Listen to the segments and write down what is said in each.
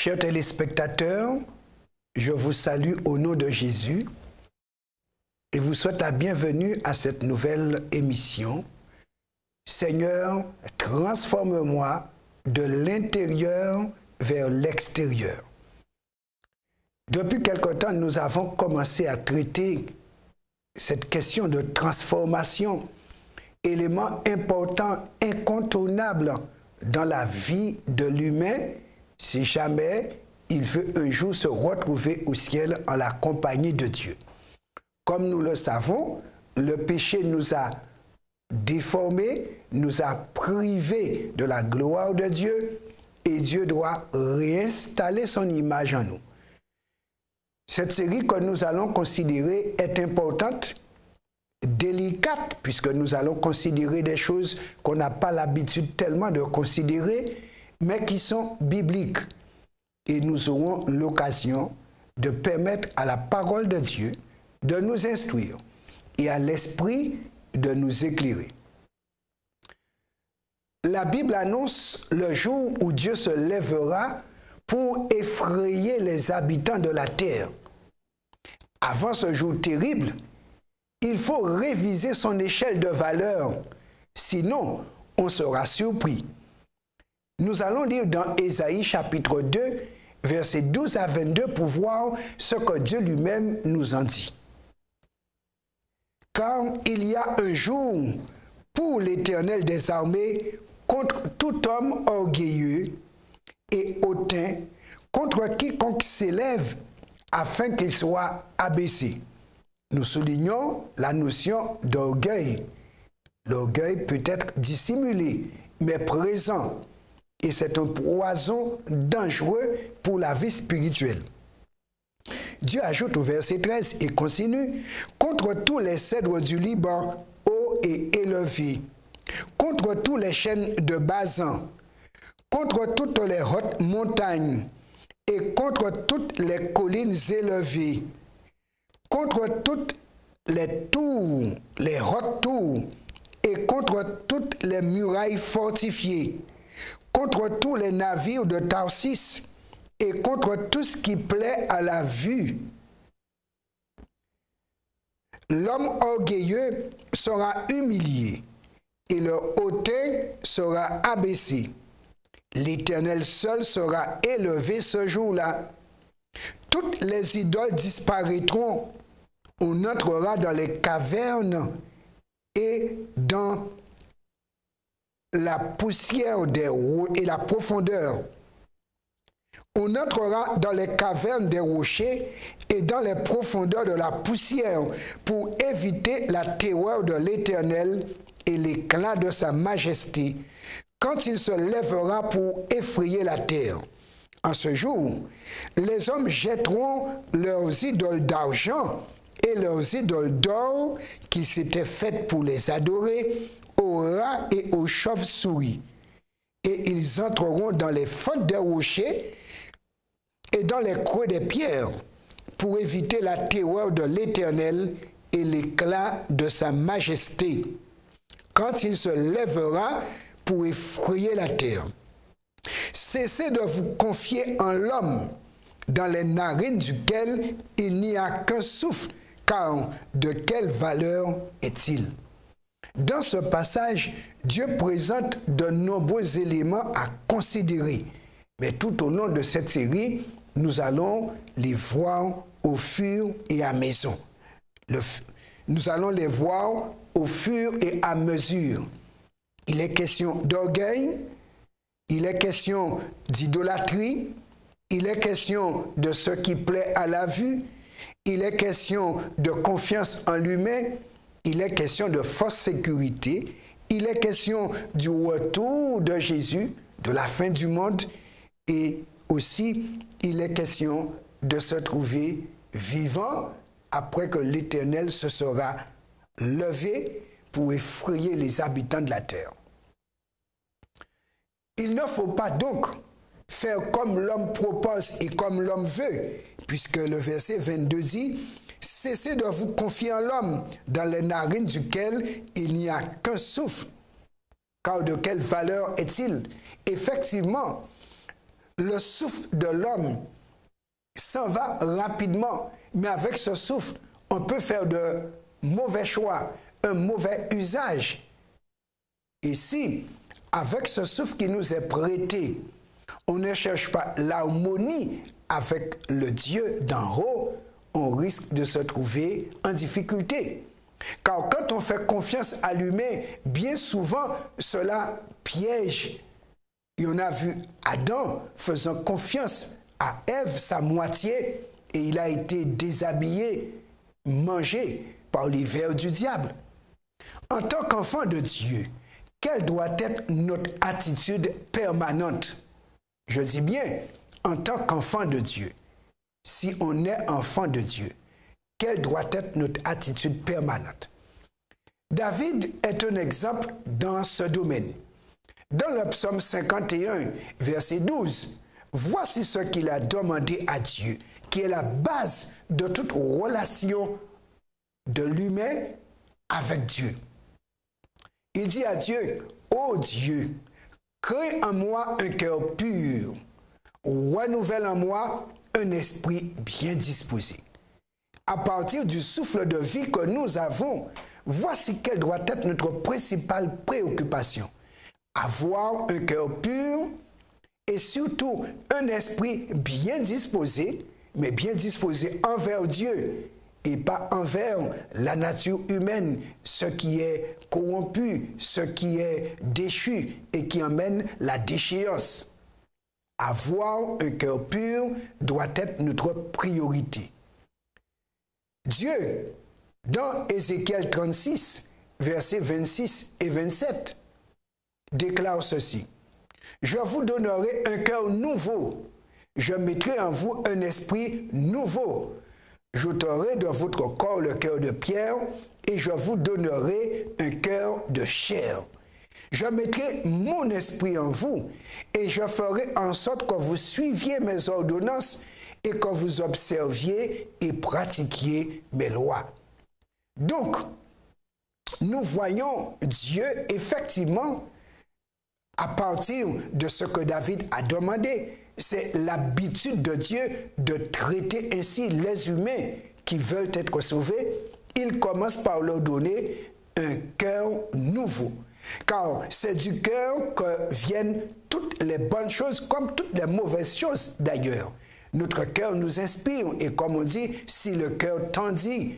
Chers téléspectateurs, je vous salue au nom de Jésus et vous souhaite la bienvenue à cette nouvelle émission. Seigneur, transforme-moi de l'intérieur vers l'extérieur. Depuis quelque temps, nous avons commencé à traiter cette question de transformation, élément important, incontournable dans la vie de l'humain, si jamais il veut un jour se retrouver au ciel en la compagnie de Dieu. Comme nous le savons, le péché nous a déformés, nous a privés de la gloire de Dieu et Dieu doit réinstaller son image en nous. Cette série que nous allons considérer est importante, délicate, puisque nous allons considérer des choses qu'on n'a pas l'habitude tellement de considérer, mais qui sont bibliques. Et nous aurons l'occasion de permettre à la parole de Dieu de nous instruire et à l'Esprit de nous éclairer. La Bible annonce le jour où Dieu se lèvera pour effrayer les habitants de la terre. Avant ce jour terrible, il faut réviser son échelle de valeur, sinon on sera surpris. Nous allons lire dans Ésaïe chapitre 2, versets 12 à 22 pour voir ce que Dieu lui-même nous en dit. Car il y a un jour pour l'Éternel des armées contre tout homme orgueilleux et hautain, contre quiconque s'élève afin qu'il soit abaissé. Nous soulignons la notion d'orgueil. L'orgueil peut être dissimulé, mais présent. Et c'est un poison dangereux pour la vie spirituelle. Dieu ajoute au verset 13 et continue, « Contre tous les cèdres du Liban, hauts et élevés, contre tous les chênes de Basan, contre toutes les hautes montagnes, et contre toutes les collines élevées, contre toutes les tours, les hautes tours, et contre toutes les murailles fortifiées, contre tous les navires de Tarsis, et contre tout ce qui plaît à la vue. L'homme orgueilleux sera humilié, et le hautain sera abaissé. L'Éternel seul sera élevé ce jour-là. Toutes les idoles disparaîtront. On entrera dans les cavernes et dans la poussière et la profondeur. On entrera dans les cavernes des rochers et dans les profondeurs de la poussière pour éviter la terreur de l'Éternel et l'éclat de sa majesté, quand il se lèvera pour effrayer la terre. En ce jour, les hommes jetteront leurs idoles d'argent et leurs idoles d'or qu'ils s'étaient faites pour les adorer aux rats et aux chauves-souris. Et ils entreront dans les fentes des rochers et dans les creux des pierres pour éviter la terreur de l'Éternel et l'éclat de sa majesté, quand il se lèvera pour effrayer la terre. Cessez de vous confier en l'homme, dans les narines duquel il n'y a qu'un souffle, car de quelle valeur est-il? Dans ce passage, Dieu présente de nombreux éléments à considérer, mais tout au long de cette série, nous allons les voir au fur et à mesure. Nous allons les voir au fur et à mesure. Il est question d'orgueil, il est question d'idolâtrie, il est question de ce qui plaît à la vue, il est question de confiance en l'humain, il est question de fausse sécurité, il est question du retour de Jésus, de la fin du monde, et aussi il est question de se trouver vivant après que l'Éternel se sera levé pour effrayer les habitants de la terre. Il ne faut pas donc faire comme l'homme propose et comme l'homme veut, puisque le verset 22 dit « Cessez de vous confier en l'homme, dans les narines duquel il n'y a qu'un souffle. Car de quelle valeur est-il » Effectivement, Le souffle de l'homme s'en va rapidement, mais avec ce souffle, on peut faire de mauvais choix, un mauvais usage. Et si, avec ce souffle qui nous est prêté, on ne cherche pas l'harmonie avec le Dieu d'en haut, on risque de se trouver en difficulté. Car quand on fait confiance à l'humain, bien souvent, cela piège. Et on a vu Adam faisant confiance à Ève, sa moitié, et il a été déshabillé, mangé par les vers du diable. En tant qu'enfant de Dieu, quelle doit être notre attitude permanente? Je dis bien, en tant qu'enfant de Dieu, si on est enfant de Dieu, quelle doit être notre attitude permanente? David est un exemple dans ce domaine. Dans le psaume 51, verset 12, voici ce qu'il a demandé à Dieu, qui est la base de toute relation de l'humain avec Dieu. Il dit à Dieu, ô Dieu, crée en moi un cœur pur, renouvelle en moi un esprit bien disposé. À partir du souffle de vie que nous avons, voici quelle doit être notre principale préoccupation. Avoir un cœur pur et surtout un esprit bien disposé, mais bien disposé envers Dieu et pas envers la nature humaine, ce qui est corrompu, ce qui est déchu et qui emmène la déchéance. Avoir un cœur pur doit être notre priorité. Dieu, dans Ézéchiel 36, versets 26 et 27, déclare ceci. Je vous donnerai un cœur nouveau. Je mettrai en vous un esprit nouveau. J'ôterai de votre corps le cœur de pierre et je vous donnerai un cœur de chair. Je mettrai mon esprit en vous et je ferai en sorte que vous suiviez mes ordonnances et que vous observiez et pratiquiez mes lois. Donc, nous voyons Dieu effectivement à partir de ce que David a demandé. C'est l'habitude de Dieu de traiter ainsi les humains qui veulent être sauvés. Il commence par leur donner un cœur nouveau. Car c'est du cœur que viennent toutes les bonnes choses comme toutes les mauvaises choses d'ailleurs. Notre cœur nous inspire et comme on dit, si le cœur tendit,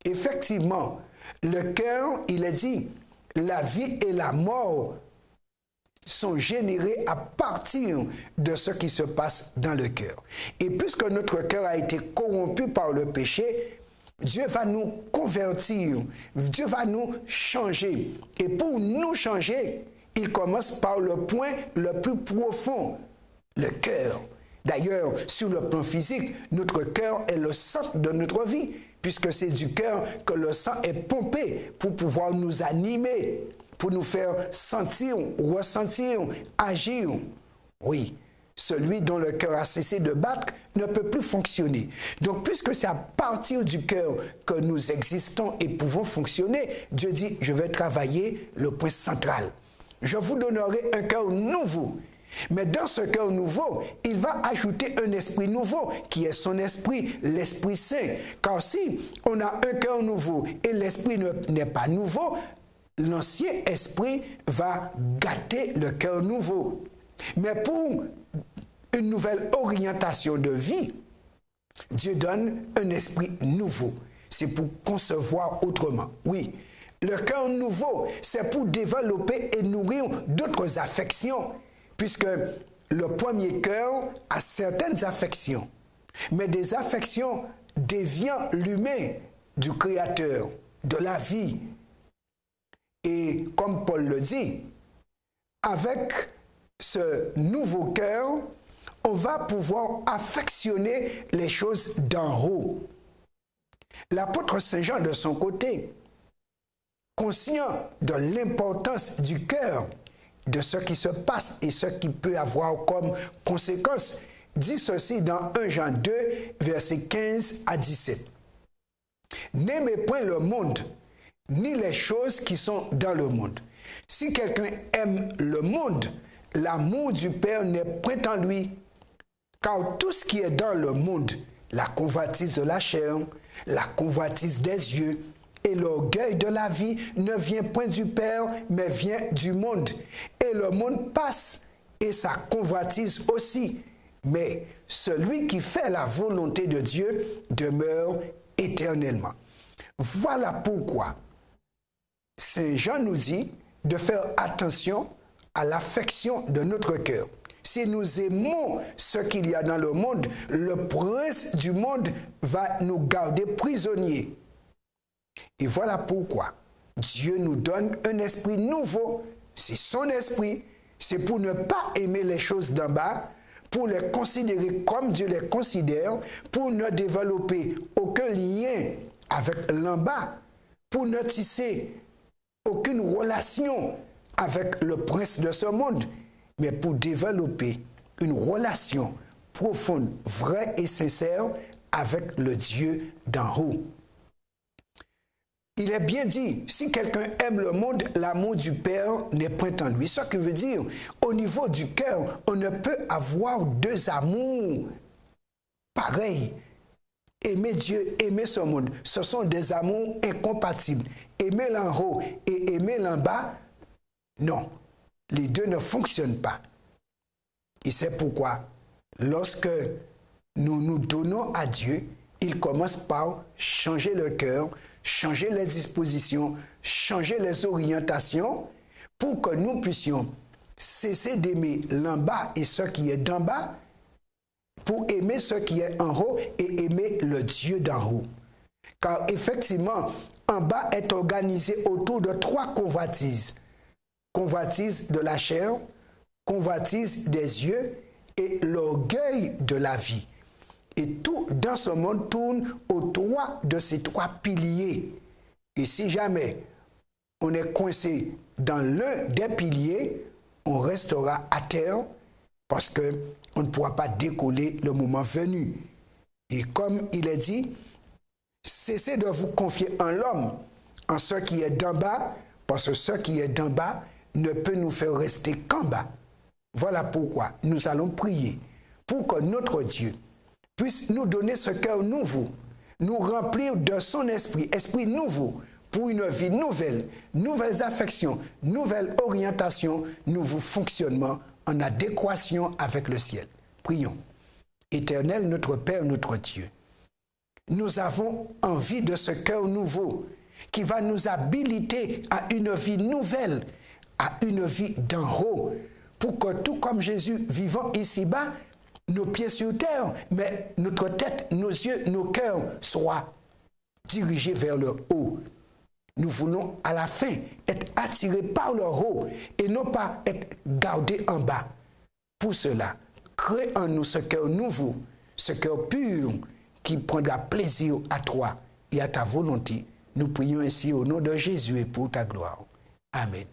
effectivement, le cœur, il est dit, la vie et la mort sont générés à partir de ce qui se passe dans le cœur. Et puisque notre cœur a été corrompu par le péché, Dieu va nous convertir, Dieu va nous changer. Et pour nous changer, il commence par le point le plus profond, le cœur. D'ailleurs, sur le plan physique, notre cœur est le centre de notre vie, puisque c'est du cœur que le sang est pompé pour pouvoir nous animer, pour nous faire sentir, ressentir, agir. Oui, celui dont le cœur a cessé de battre ne peut plus fonctionner. Donc, puisque c'est à partir du cœur que nous existons et pouvons fonctionner, Dieu dit, je vais travailler le point central. Je vous donnerai un cœur nouveau. Mais dans ce cœur nouveau, il va ajouter un esprit nouveau, qui est son esprit, l'Esprit Saint. Car si on a un cœur nouveau et l'esprit n'est pas nouveau, l'ancien esprit va gâter le cœur nouveau. Mais pour une nouvelle orientation de vie, Dieu donne un esprit nouveau. C'est pour concevoir autrement. Oui, le cœur nouveau, c'est pour développer et nourrir d'autres affections, puisque le premier cœur a certaines affections, mais des affections déviant l'humain du Créateur, de la vie. Et comme Paul le dit, avec ce nouveau cœur, on va pouvoir affectionner les choses d'en haut. L'apôtre Saint Jean, de son côté, conscient de l'importance du cœur, de ce qui se passe et ce qui peut avoir comme conséquence, dit ceci dans 1 Jean 2, versets 15 à 17. N'aimez point le monde, ni les choses qui sont dans le monde. Si quelqu'un aime le monde, l'amour du Père n'est point en lui. Car tout ce qui est dans le monde, la convoitise de la chair, la convoitise des yeux et l'orgueil de la vie ne vient point du Père, mais vient du monde. Et le monde passe et sa convoitise aussi. Mais celui qui fait la volonté de Dieu demeure éternellement. Voilà pourquoi Saint Jean nous dit de faire attention à l'affection de notre cœur. Si nous aimons ce qu'il y a dans le monde, le prince du monde va nous garder prisonniers. Et voilà pourquoi Dieu nous donne un esprit nouveau. C'est son esprit. C'est pour ne pas aimer les choses d'en bas, pour les considérer comme Dieu les considère, pour ne développer aucun lien avec l'en bas, pour ne tisser aucune relation avec le prince de ce monde, mais pour développer une relation profonde, vraie et sincère avec le Dieu d'en haut. Il est bien dit, si quelqu'un aime le monde, l'amour du Père n'est point en lui. Ce qui veut dire, au niveau du cœur, on ne peut avoir deux amours pareils. Aimer Dieu, aimer ce monde, ce sont des amours incompatibles. Aimer l'en haut et aimer l'en bas, non. Les deux ne fonctionnent pas. Et c'est pourquoi, lorsque nous nous donnons à Dieu, il commence par changer le cœur, changer les dispositions, changer les orientations pour que nous puissions cesser d'aimer l'en bas et ce qui est d'en bas pour aimer ce qui est en haut et aimer le Dieu d'en haut. Car effectivement, en bas est organisé autour de trois convoitises. Convoitise de la chair, convoitise des yeux et l'orgueil de la vie. Et tout dans ce monde tourne autour de ces trois piliers. Et si jamais on est coincé dans l'un des piliers, on restera à terre parce qu'on ne pourra pas décoller le moment venu. Et comme il est dit, cessez de vous confier en l'homme, en ce qui est d'en bas, parce que ce qui est d'en bas ne peut nous faire rester qu'en bas. Voilà pourquoi nous allons prier pour que notre Dieu puisse nous donner ce cœur nouveau, nous remplir de son esprit, esprit nouveau, pour une vie nouvelle, nouvelles affections, nouvelle orientation, nouveau fonctionnement en adéquation avec le ciel. Prions. Éternel, notre Père, notre Dieu, nous avons envie de ce cœur nouveau qui va nous habiliter à une vie nouvelle, à une vie d'en haut, pour que tout comme Jésus vivant ici-bas, nos pieds sur terre, mais notre tête, nos yeux, nos cœurs soient dirigés vers le haut. Nous voulons à la fin être attirés par le haut et non pas être gardés en bas. Pour cela, crée en nous ce cœur nouveau, ce cœur pur qui prendra plaisir à toi et à ta volonté. Nous prions ainsi au nom de Jésus et pour ta gloire. Amen.